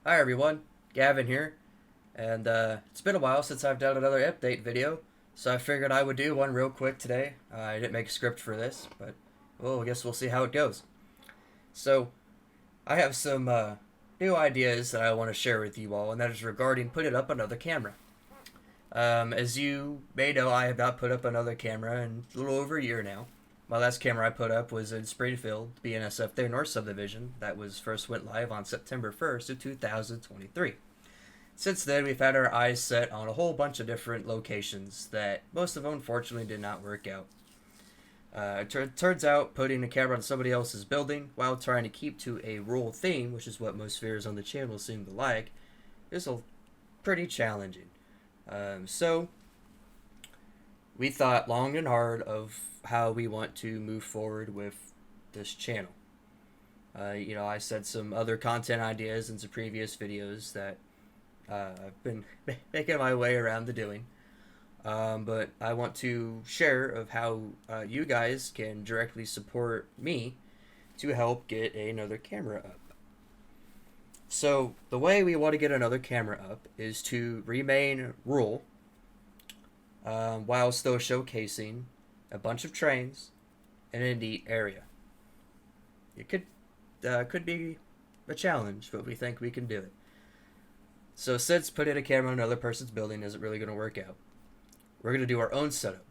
Hi everyone, Gavin here, and it's been a while since I've done another update video, so I figured I would do one real quick today. I didn't make a script for this, but well, I guess we'll see how it goes. So, I have some new ideas that I want to share with you all, and that is regarding putting up another camera. As you may know, I have not put up another camera in a little over a year now. My last camera I put up was in Springfield, BNSF Their North subdivision. That was first went live on September 1st of 2023. Since then, we've had our eyes set on a whole bunch of different locations that most of them unfortunately did not work out. Turns out putting a camera on somebody else's building while trying to keep to a rural theme, which is what most viewers on the channel seem to like, is pretty challenging. So we thought long and hard of how we want to move forward with this channel. I said some other content ideas in some previous videos that I've been making my way around to doing. But I want to share of how you guys can directly support me to help get another camera up. So the way we want to get another camera up is to remain rural while still showcasing a bunch of trains in a neat area. It could be a challenge, but we think we can do it. So since putting a camera on another person's building isn't really going to work out, we're going to do our own setup.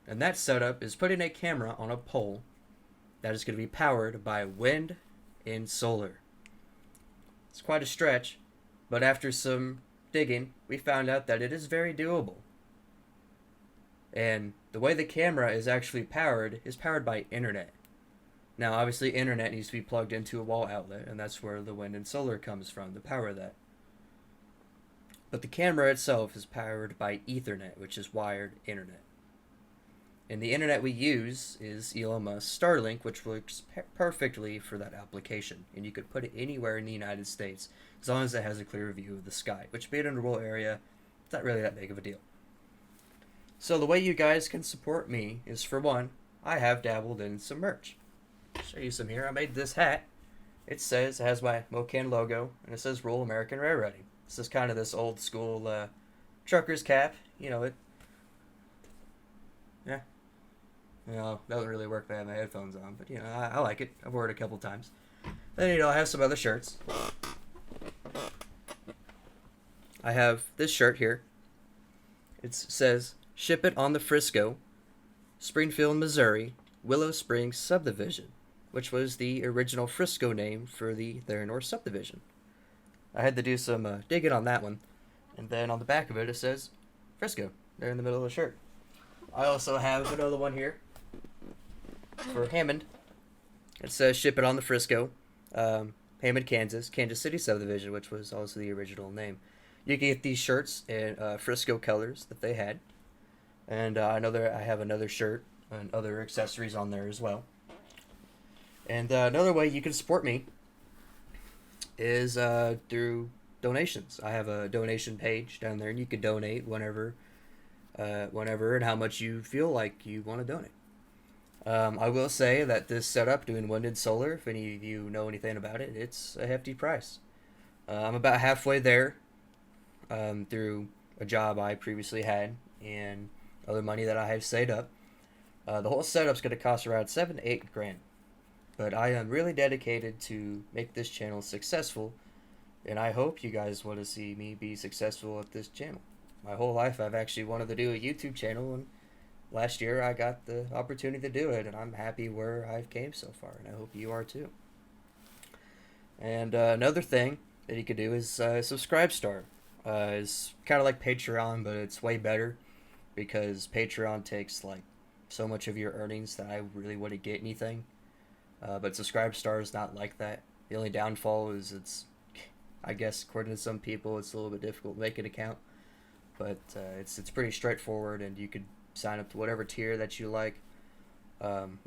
And that setup is putting a camera on a pole that is going to be powered by wind and solar. It's quite a stretch, but after some digging, we found out that it is very doable. And the way the camera is actually powered is powered by internet. Now, obviously, internet needs to be plugged into a wall outlet, and that's where the wind and solar comes from to power that. But the camera itself is powered by Ethernet, which is wired internet. And the internet we use is Elon Musk's Starlink, which works perfectly for that application. And you could put it anywhere in the United States as long as it has a clear view of the sky, which being in a rural area, it's not really that big of a deal. So the way you guys can support me is, for one, I have dabbled in some merch. I'll show you some here. I made this hat. It has my MOKAN logo, and it says Rural American Railroading. This is kind of this old school trucker's cap. Yeah, doesn't really work if I have my headphones on, but I like it. I've worn it a couple times. Then I have some other shirts. I have this shirt here. It says "Ship it on the Frisco, Springfield, Missouri, Willow Springs subdivision," which was the original Frisco name for the Their North subdivision. I had to do some digging on that one, and then on the back of it says Frisco there in the middle of the shirt. I also have another one here for Hammond. It says "Ship it on the Frisco, Hammond, Kansas City subdivision," which was also the original name. You can get these shirts in Frisco colors that they had, and I have another shirt and other accessories on there as well. And another way you can support me is through donations. I have a donation page down there, and you can donate whenever and how much you feel like you want to donate. I will say that this setup, doing wind and solar, if any of you know anything about it, it's a hefty price. I'm about halfway there through a job I previously had and other money that I have saved up. The whole setup's going to cost around 7 to 8 grand. But I am really dedicated to make this channel successful, and I hope you guys want to see me be successful at this channel. My whole life I've actually wanted to do a YouTube channel, and last year I got the opportunity to do it, and I'm happy where I've came so far, and I hope you are too. And another thing that you could do is Subscribestar. It's kind of like Patreon, but it's way better because Patreon takes like so much of your earnings that I really wouldn't get anything. But Subscribestar is not like that. The only downfall is I guess according to some people, it's a little bit difficult to make an account. But it's pretty straightforward, and you could sign up to whatever tier that you like.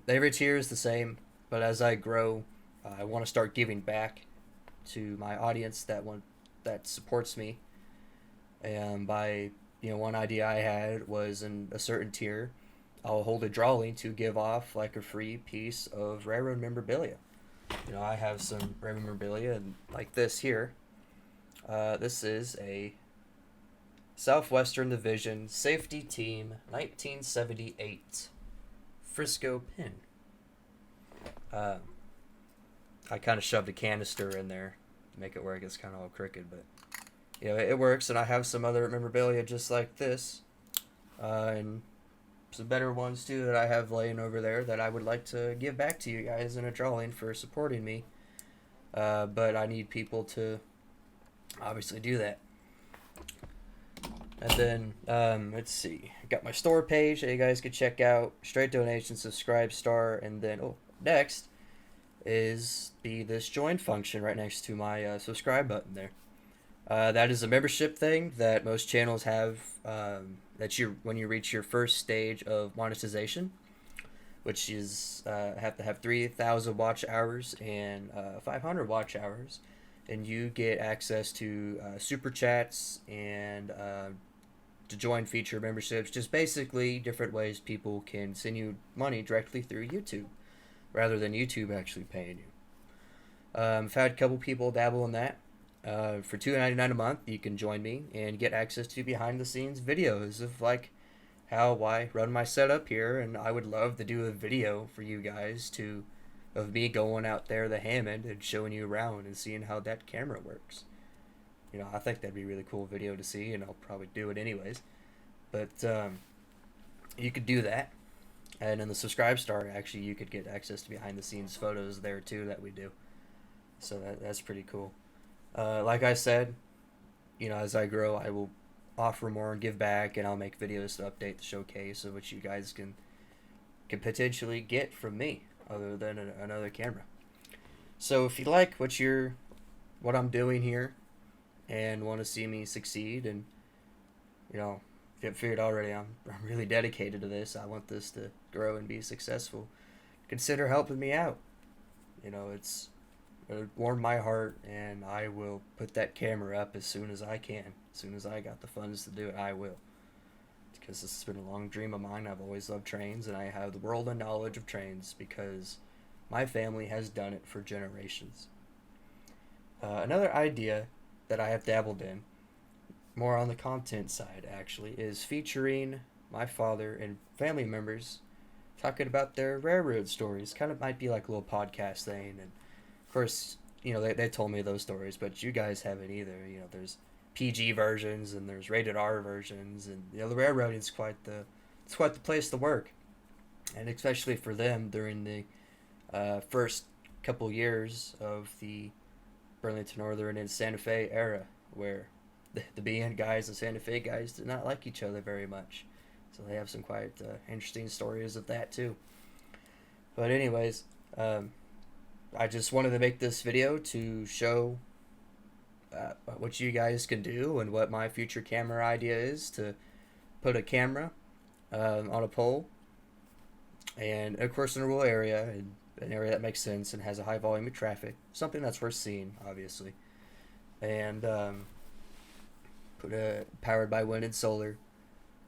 Every tier is the same, but as I grow, I want to start giving back to my audience that supports me. And by one idea I had was in a certain tier, I'll hold a drawing to give off like a free piece of railroad memorabilia. I have some railroad memorabilia and like this here. This is a Southwestern Division Safety Team 1978 Frisco pin. I kind of shoved a canister in there to make it work. It's kind of all crooked, but it works. And I have some other memorabilia just like this, and some better ones too that I have laying over there that I would like to give back to you guys in a drawing for supporting me. But I need people to obviously do that. And then, let's see. I got my store page that you guys could check out. Straight donation, subscribe, star, and then, next is this join function right next to my subscribe button there. That is a membership thing that most channels have, when you reach your first stage of monetization, which is have to have 3,000 watch hours and 500 watch hours, and you get access to super chats and to join feature memberships, just basically different ways people can send you money directly through YouTube rather than YouTube actually paying you. I've had a couple people dabble in that. For $2.99 a month, you can join me and get access to behind the scenes videos of like how I run my setup here, and I would love to do a video for you guys of me going out there the Hammond and showing you around and seeing how that camera works. I think that'd be a really cool video to see, and I'll probably do it anyways. But you could do that. And in the subscribe star, actually, you could get access to behind the scenes photos there too that we do. So that's pretty cool. Like I said, as I grow, I will offer more and give back, and I'll make videos to update the showcase, of which you guys can potentially get from me, other than another camera. So if you like what I'm doing here, and want to see me succeed, and if you haven't figured already, I'm really dedicated to this. I want this to grow and be successful. Consider helping me out. It warmed my heart, and I will put that camera up as soon as I can. As soon as I got the funds to do it, I will. Because this has been a long dream of mine. I've always loved trains, and I have the world of knowledge of trains because my family has done it for generations. Another idea that I have dabbled in, more on the content side actually, is featuring my father and family members talking about their railroad stories. Kind of might be like a little podcast thing, and of course, they told me those stories, but you guys haven't either. There's PG versions and there's rated R versions, and the railroad is quite the place to work, and especially for them during the first couple years of the Burlington Northern and Santa Fe era, where the BN guys and Santa Fe guys did not like each other very much. So they have some quite interesting stories of that too. But anyways, I just wanted to make this video to show what you guys can do, and what my future camera idea is, to put a camera on a pole, and of course in a rural area, and an area that makes sense and has a high volume of traffic, something that's worth seeing, obviously, and powered by wind and solar,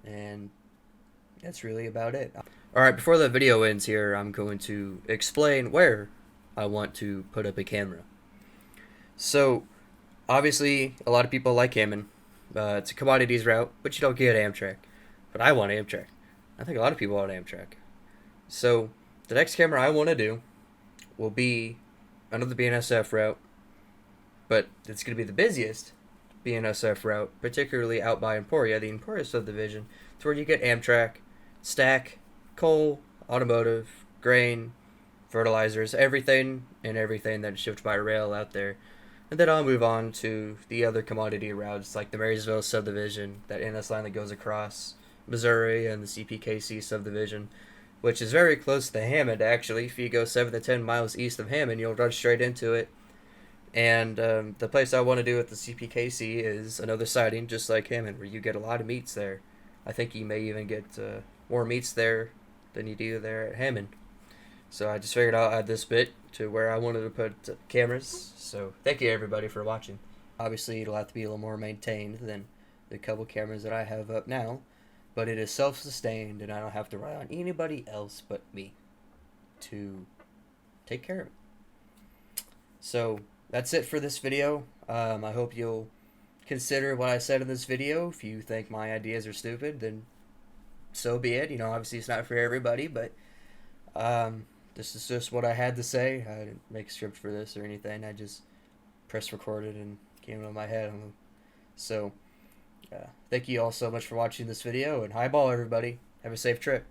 and that's really about it. Alright, before the video ends here, I'm going to explain where I want to put up a camera. So, obviously, a lot of people like Hammond. It's a commodities route, but you don't get Amtrak. But I want Amtrak. I think a lot of people want Amtrak. So, the next camera I want to do will be another BNSF route, but it's going to be the busiest BNSF route, particularly out by Emporia, the Emporia subdivision. It's where you get Amtrak, stack, coal, automotive, grain, fertilizers, everything that's shipped by rail out there. And then I'll move on to the other commodity routes, like the Marysville subdivision, that NS line that goes across Missouri, and the CPKC subdivision, which is very close to Hammond, actually. If you go 7 to 10 miles east of Hammond, you'll run straight into it. And the place I want to do at the CPKC is another siding, just like Hammond, where you get a lot of meats there. I think you may even get more meats there than you do there at Hammond. So I just figured I'll add this bit to where I wanted to put cameras. So thank you everybody for watching. Obviously it'll have to be a little more maintained than the couple cameras that I have up now, but it is self-sustained, and I don't have to rely on anybody else but me to take care of it. So that's it for this video. I hope you'll consider what I said in this video. If you think my ideas are stupid, then so be it. Obviously it's not for everybody, but this is just what I had to say. I didn't make a script for this or anything. I just press recorded and came into my head. So, thank you all so much for watching this video, and highball everybody. Have a safe trip.